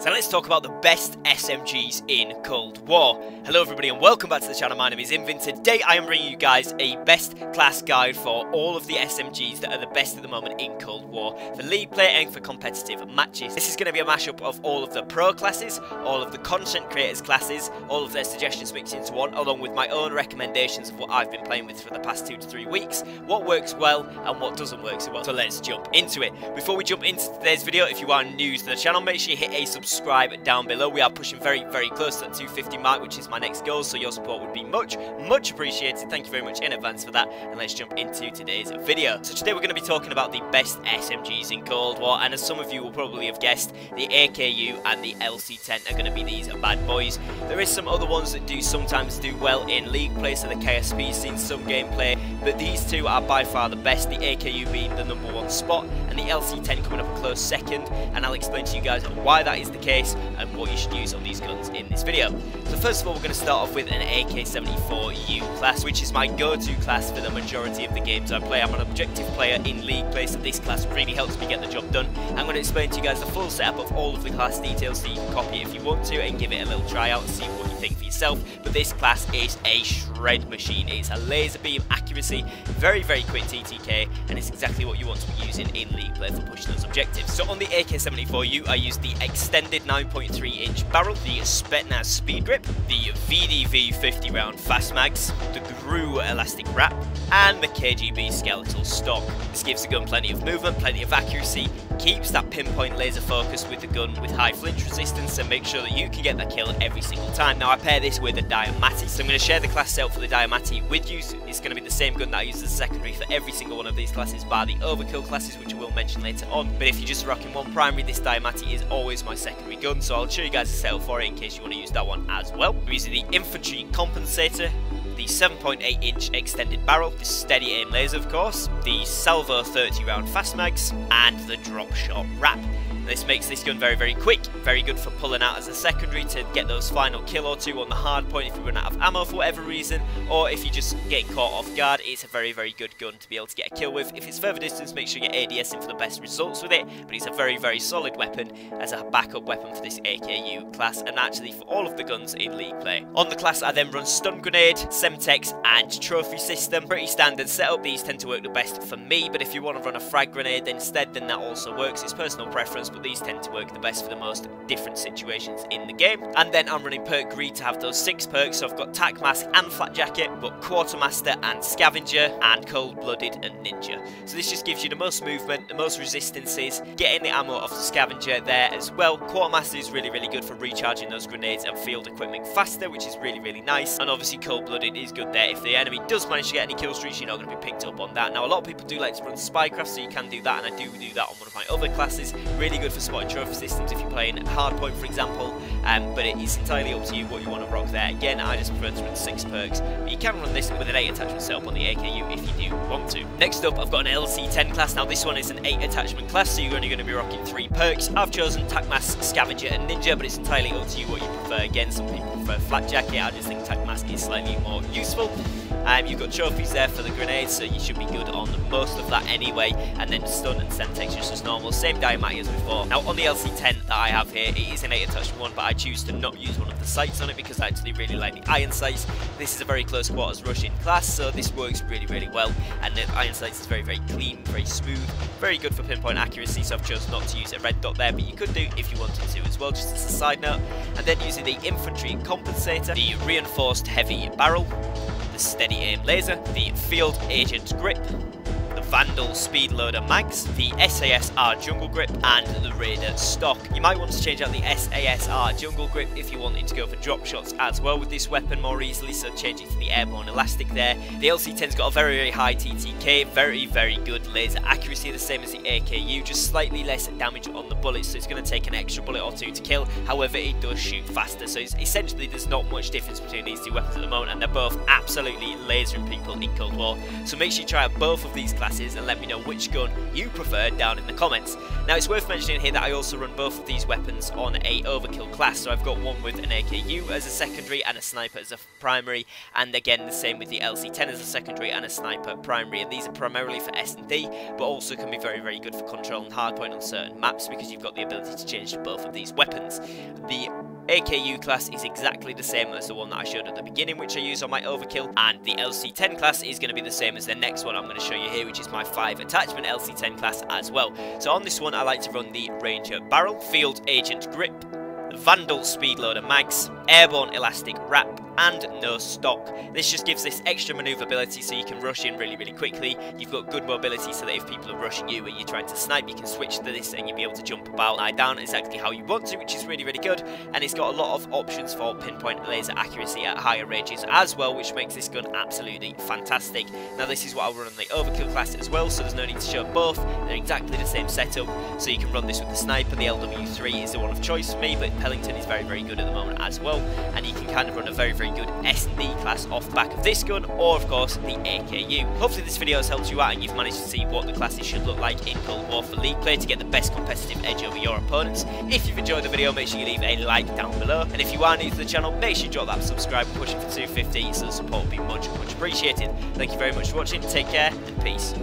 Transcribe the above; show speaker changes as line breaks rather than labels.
So let's talk about the best SMGs in Cold War. Hello everybody and welcome back to the channel. My name is Invin. Today I am bringing you guys a best class guide for all of the SMGs that are the best at the moment in Cold War for league play and for competitive matches. This is going to be a mashup of all of the pro classes, all of the content creators classes, all of their suggestions mixed into one, along with my own recommendations of what I've been playing with for the past 2 to 3 weeks, what works well and what doesn't work so well. So let's jump into it. Before we jump into today's video, if you are new to the channel, make sure you hit a subscribe down below. We are pushing very close to that 250 mark, which is my next goal, so your support would be much appreciated. Thank you very much in advance for that, and let's jump into today's video. So today we're going to be talking about the best SMGs in Cold War, and as some of you will probably have guessed, the AKU and the LC10 are going to be these bad boys. There is some other ones that do sometimes do well in league play, so the KSP's seen some gameplay, but these two are by far the best, the AKU being the #1 spot and the LC10 coming up a close second, and I'll explain to you guys why that is the case and what you should use on these guns in this video. So first of all, we're going to start off with an AK-74U class, which is my go-to class for the majority of the games I play. I'm an objective player in league play, so this class really helps me get the job done. I'm going to explain to you guys the full setup of all of the class details so you can copy it if you want to and give it a little try out and see what you think for yourself. But this class is a shred machine. It's a laser beam accuracy, very quick TTK, and it's exactly what you want to be using in league play for pushing those objectives. So on the AK-74U, I use the extended 9.3-inch barrel, the Spetsnaz speed grip, the VDV 50 round fast mags, the GRU elastic wrap, and the KGB Skeletal Stock. This gives the gun plenty of movement, plenty of accuracy, keeps that pinpoint laser focus with the gun with high flinch resistance, and make sure that you can get that kill every single time. Now I pair this with a Diamatti, so I'm going to share the class setup for the Diamatti with you. So it's going to be the same gun that I use as a secondary for every single one of these classes, bar the overkill classes, which I will mention later on. But if you're just rocking one primary, this Diamatti is always my secondary gun, so I'll show you guys a setup for it in case you want to use that one as well. We're using the Infantry Compensator, the 7.8-inch extended barrel, the steady aim laser of course, the Salvo 30 round fast mags, and the Dropshot Wrap. This makes this gun very quick, very good for pulling out as a secondary to get those final kill or two on the hard point if you run out of ammo for whatever reason, or if you just get caught off guard. It's a very good gun to be able to get a kill with. If it's further distance, make sure you get ADS in for the best results with it, but it's a very solid weapon as a backup weapon for this AKU class, and actually for all of the guns in league play. On the class I then run stun grenade, Semtex, and trophy system. Pretty standard setup. These tend to work the best for me, but if you want to run a frag grenade instead, then that also works. It's personal preference, but these tend to work the best for the most different situations in the game. And then I'm running perk greed to have those 6 perks, so I've got tack mask and flat jacket, but quartermaster and scavenger, and cold-blooded and ninja. So this just gives you the most movement, the most resistances, getting the ammo off the scavenger there as well. Quartermaster is really good for recharging those grenades and field equipment faster, which is really nice. And obviously cold-blooded is good there. If the enemy does manage to get any kill streaks, you're not going to be picked up on that. Now a lot of people do like to run spycraft, so you can do that, and I do that on one of my other classes. Really good for spotting trophy systems if you're playing hardpoint, for example, but it is entirely up to you what you want to rock there. Again, I just prefer to run 6 perks, but you can run this with an 8 attachment setup on the AKU if you do want to. Next up, I've got an LC10 class. Now this one is an 8 attachment class, so you're only going to be rocking 3 perks. I've chosen tack mask, scavenger, and ninja, but it's entirely up to you what you prefer. Again, some people prefer flat jacket. I just think tack mask is slightly more useful. You've got trophies there for the grenades, so you should be good on most of that anyway, and then stun and Semtex just as normal, same Diamatti as before. Now on the LC10 that I have here, it is an 8 attachment one, but I choose to not use one of the sights on it because I actually really like the iron sights. This is a very close quarters rushing class, so this works really well, and the iron sights is very clean, very smooth, very good for pinpoint accuracy, so I've chosen not to use a red dot there, but you could do if you wanted to as well, just as a side note. And then using the Infantry Compensator, the reinforced heavy barrel, the steady aim laser, the field agent grip, the Vandal speed loader mags, the SASR jungle grip, and the Raider stock. You might want to change out the SASR jungle grip if you're wanting to go for drop shots as well with this weapon more easily, so change it to the airborne elastic there. The LC10's got a very high TTK, very good laser accuracy, the same as the AKU, just slightly less damage on the bullets, so it's going to take an extra bullet or 2 to kill. However, it does shoot faster, so essentially there's not much difference between these 2 weapons at the moment, and they're both absolutely lasering people in Cold War. So make sure you try out both of these classes classes and let me know which gun you prefer down in the comments. Now it's worth mentioning here that I also run both of these weapons on a overkill class, so I've got one with an AKU as a secondary and a sniper as a primary, and again the same with the LC10 as a secondary and a sniper primary, and these are primarily for S&D but also can be very good for control and hardpoint on certain maps because you've got the ability to change to both of these weapons. The AKU class is exactly the same as the one that I showed at the beginning, which I use on my overkill, and the LC10 class is going to be the same as the next one I'm going to show you here, which is my 5 attachment LC10 class as well. So on this one I like to run the Ranger barrel, Field Agent grip, Vandal speed loader mags, airborne elastic wrap, and no stock. This just gives this extra manoeuvrability so you can rush in really quickly. You've got good mobility so that if people are rushing you and you're trying to snipe, you can switch to this and you'll be able to jump about, lie down exactly how you want to, which is really good. And it's got a lot of options for pinpoint laser accuracy at higher ranges as well, which makes this gun absolutely fantastic. Now this is what I'll run on the overkill class as well, so there's no need to show both. They're exactly the same setup, so you can run this with the sniper. The LW3 is the one of choice for me, but Pellington is very good at the moment as well, and you can kind of run a very good S&D class off the back of this gun, or of course the AKU. Hopefully this video has helped you out and you've managed to see what the classes should look like in Cold War for League play to get the best competitive edge over your opponents. If you've enjoyed the video, make sure you leave a like down below, and if you are new to the channel, make sure you drop that subscribe and push it for 250, so the support will be much appreciated. Thank you very much for watching, take care and peace.